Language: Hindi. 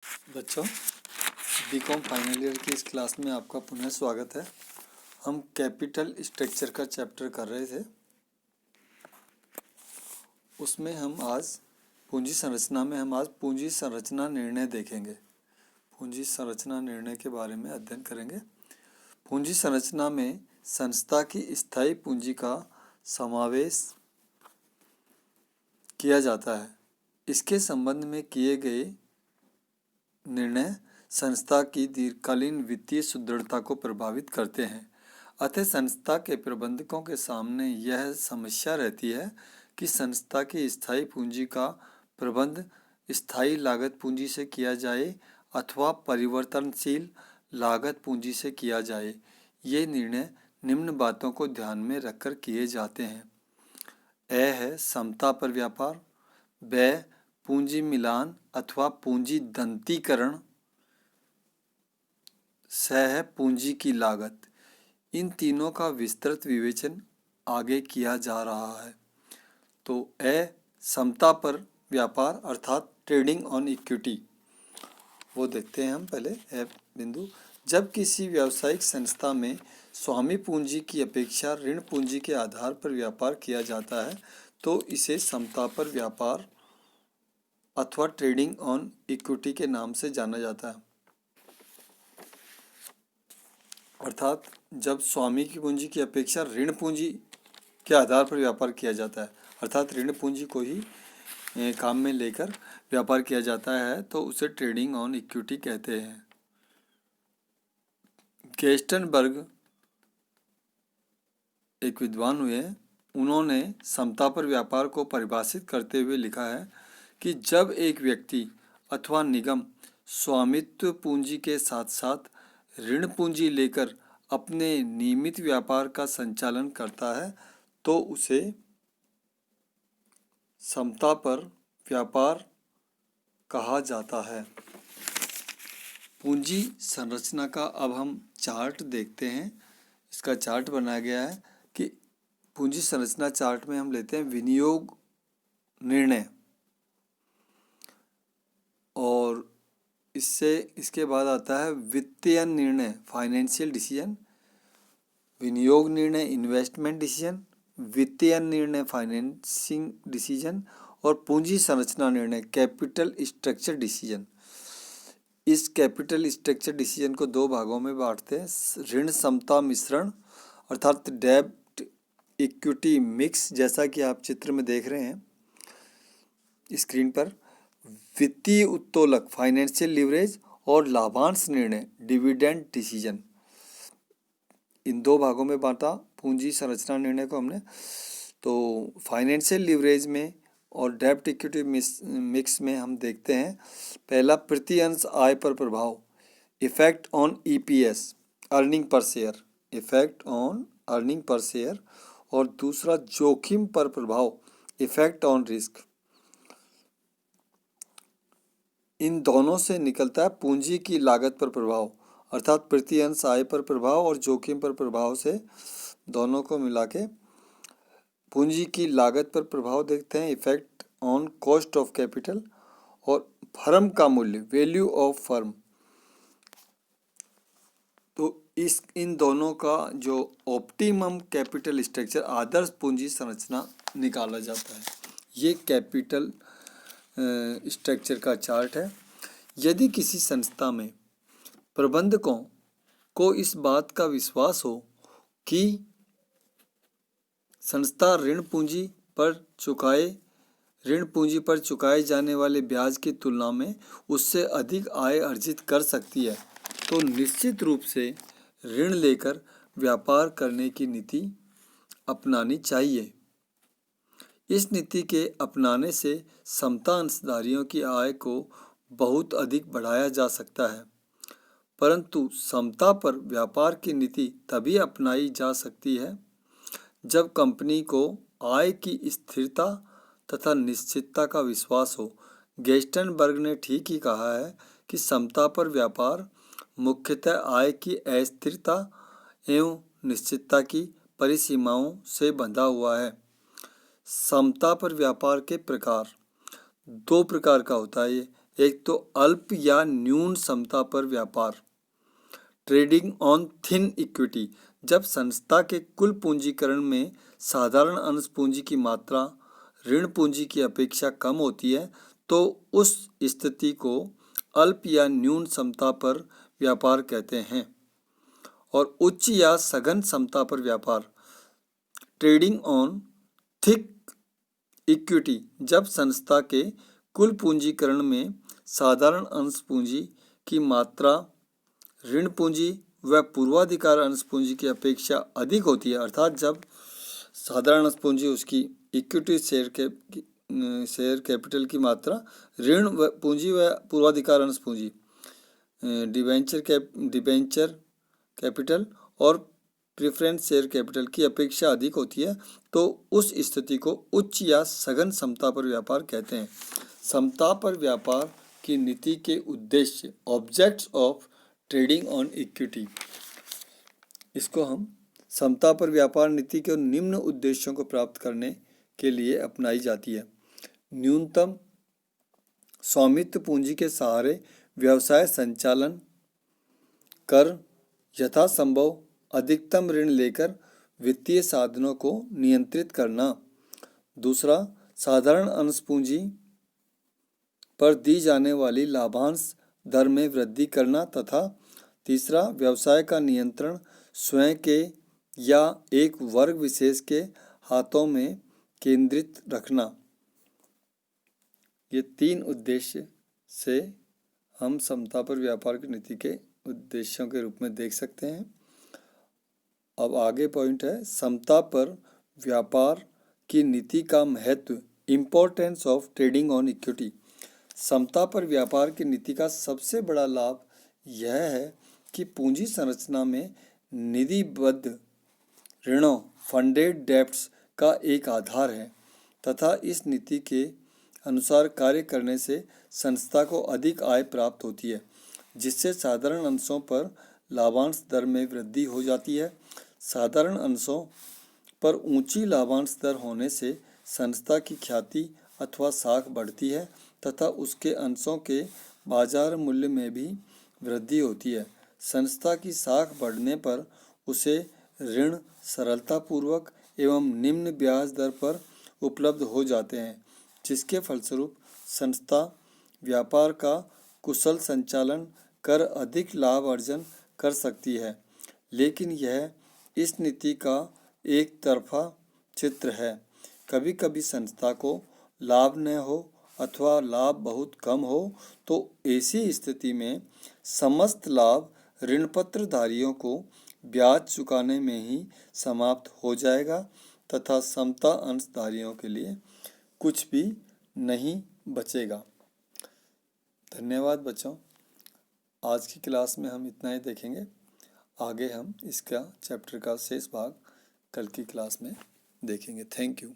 बच्चों, बीकॉम फाइनल ईयर की इस क्लास में आपका पुनः स्वागत है। हम कैपिटल स्ट्रक्चर का चैप्टर कर रहे थे। उसमें हम आज पूंजी संरचना निर्णय देखेंगे। पूंजी संरचना निर्णय के बारे में अध्ययन करेंगे। पूंजी संरचना में संस्था की स्थायी पूंजी का समावेश किया जाता है। इसके संबंध में किए गए निर्णय संस्था की दीर्घकालीन वित्तीय सुदृढ़ता को प्रभावित करते हैं। अतः संस्था के प्रबंधकों के सामने यह समस्या रहती है कि संस्था की स्थायी पूंजी का प्रबंध स्थायी लागत पूंजी से किया जाए अथवा परिवर्तनशील लागत पूंजी से किया जाए। ये निर्णय निम्न बातों को ध्यान में रखकर किए जाते हैं। ए है समता पर व्यापार, ब पूंजी मिलान अथवा पूंजी दंतीकरण, स है पूंजी की लागत। इन तीनों का विस्तृत विवेचन आगे किया जा रहा है। तो ए समता पर व्यापार अर्थात ट्रेडिंग ऑन इक्विटी, वो देखते हैं हम पहले ए बिंदु। जब किसी व्यावसायिक संस्था में स्वामी पूंजी की अपेक्षा ऋण पूंजी के आधार पर व्यापार किया जाता है तो इसे समता पर व्यापार अथवा ट्रेडिंग ऑन इक्विटी के नाम से जाना जाता है। अर्थात जब स्वामी की पूंजी की अपेक्षा ऋण पूंजी के आधार पर व्यापार किया जाता है, अर्थात ऋण पूंजी को ही काम में लेकर व्यापार किया जाता है तो उसे ट्रेडिंग ऑन इक्विटी कहते हैं। गेस्टनबर्ग एक विद्वान हुए, उन्होंने समता पर व्यापार को परिभाषित करते हुए लिखा है कि जब एक व्यक्ति अथवा निगम स्वामित्व पूंजी के साथ साथ ऋण पूंजी लेकर अपने नियमित व्यापार का संचालन करता है तो उसे समता पर व्यापार कहा जाता है। पूंजी संरचना का अब हम चार्ट देखते हैं। इसका चार्ट बनाया गया है कि पूंजी संरचना चार्ट में हम लेते हैं विनियोग निर्णय, और इसके बाद आता है वित्तीय निर्णय फाइनेंशियल डिसीजन, विनियोग निर्णय इन्वेस्टमेंट डिसीजन, वित्तीय निर्णय फाइनेंसिंग डिसीजन और पूंजी संरचना निर्णय कैपिटल स्ट्रक्चर डिसीजन। इस कैपिटल स्ट्रक्चर डिसीजन को दो भागों में बांटते हैं। ऋण समता मिश्रण अर्थात डेब्ट इक्विटी मिक्स, जैसा कि आप चित्र में देख रहे हैं स्क्रीन पर, वित्तीय उत्तोलक फाइनेंशियल लीवरेज और लाभांश निर्णय डिविडेंड डिसीजन। इन दो भागों में बांटा पूंजी संरचना निर्णय को हमने। तो फाइनेंशियल लीवरेज में और डेब्ट इक्विटी मिक्स में हम देखते हैं, पहला प्रति अंश आय पर प्रभाव effect on EPS earning per share, effect on earning per share, और दूसरा जोखिम पर प्रभाव इफेक्ट ऑन रिस्क। इन दोनों से निकलता है पूंजी की लागत पर प्रभाव अर्थात प्रति अंश आय पर प्रभाव और जोखिम पर प्रभाव से दोनों को मिला के पूंजी की लागत पर प्रभाव देखते हैं, effect on cost of capital, और फर्म का मूल्य वैल्यू ऑफ फर्म। तो इन दोनों का जो ऑप्टिमम कैपिटल स्ट्रक्चर आदर्श पूंजी संरचना निकाला जाता है। ये कैपिटल स्ट्रक्चर का चार्ट है। यदि किसी संस्था में प्रबंधकों को इस बात का विश्वास हो कि संस्था ऋण पूंजी पर चुकाए जाने वाले ब्याज की तुलना में उससे अधिक आय अर्जित कर सकती है तो निश्चित रूप से ऋण लेकर व्यापार करने की नीति अपनानी चाहिए। इस नीति के अपनाने से समता अंशधारियों की आय को बहुत अधिक बढ़ाया जा सकता है, परंतु समता पर व्यापार की नीति तभी अपनाई जा सकती है जब कंपनी को आय की स्थिरता तथा निश्चितता का विश्वास हो। गेस्टनबर्ग ने ठीक ही कहा है कि समता पर व्यापार मुख्यतः आय की अस्थिरता एवं निश्चितता की परिसीमाओं से बंधा हुआ है। समता पर व्यापार के प्रकार दो प्रकार का होता है। एक तो अल्प या न्यून समता पर व्यापार, ट्रेडिंग ऑन थिन इक्विटी, जब संस्था के कुल पूंजीकरण में साधारण अंश पूंजी की मात्रा ऋण पूंजी की अपेक्षा कम होती है तो उस स्थिति को अल्प या न्यून समता पर व्यापार कहते हैं। और उच्च या सघन समता पर व्यापार, ट्रेडिंग ऑन थिक इक्विटी, जब संस्था के कुल पूंजीकरण में साधारण अंश पूंजी की मात्रा ऋण पूंजी व पूर्वाधिकार अंश पूंजी की अपेक्षा अधिक होती है, अर्थात जब साधारण अंश पूंजी उसकी इक्विटी शेयर कैपिटल की मात्रा ऋण पूंजी व पूर्वाधिकार अंश पूंजी डिबेंचर कैपिटल और प्रेफरेंस शेयर कैपिटल की अपेक्षा अधिक होती है तो उस स्थिति को उच्च या सघन समता पर व्यापार कहते हैं। समता पर व्यापार की नीति के उद्देश्य, objects of trading on equity, इसको हम समता पर व्यापार नीति के निम्न उद्देश्यों को प्राप्त करने के लिए अपनाई जाती है। न्यूनतम स्वामित्व पूंजी के सहारे व्यवसाय संचालन कर, यथासंभव अधिकतम ऋण लेकर वित्तीय साधनों को नियंत्रित करना। दूसरा, साधारण अंश पूंजी पर दी जाने वाली लाभांश दर में वृद्धि करना तथा तीसरा, व्यवसाय का नियंत्रण स्वयं के या एक वर्ग विशेष के हाथों में केंद्रित रखना। ये तीन उद्देश्य से हम समता पर व्यापार की नीति के उद्देश्यों के रूप में देख सकते हैं। अब आगे पॉइंट है समता पर व्यापार की नीति का महत्व, importance of trading on equity. समता पर व्यापार की नीति का सबसे बड़ा लाभ यह है कि पूंजी संरचना में निधिबद्ध ऋणों, फंडेड डेब्ट्स का एक आधार है तथा इस नीति के अनुसार कार्य करने से संस्था को अधिक आय प्राप्त होती है, जिससे साधारण अंशों पर लाभांश दर में वृद्धि हो जाती है। साधारण अंशों पर ऊंची लाभांश दर होने से संस्था की ख्याति अथवा साख बढ़ती है तथा उसके अंशों के बाजार मूल्य में भी वृद्धि होती है। संस्था की साख बढ़ने पर उसे ऋण सरलतापूर्वक एवं निम्न ब्याज दर पर उपलब्ध हो जाते हैं, जिसके फलस्वरूप संस्था व्यापार का कुशल संचालन कर अधिक लाभ अर्जन कर सकती है। लेकिन यह इस नीति का एक तरफा चित्र है। कभी कभी संस्था को लाभ न हो अथवा लाभ बहुत कम हो तो ऐसी स्थिति में समस्त लाभ ऋणपत्रधारियों को ब्याज चुकाने में ही समाप्त हो जाएगा तथा समता अंशधारियों के लिए कुछ भी नहीं बचेगा। धन्यवाद बच्चों। आज की क्लास में हम इतना ही देखेंगे। आगे हम इसका चैप्टर का शेष भाग कल की क्लास में देखेंगे। Thank you.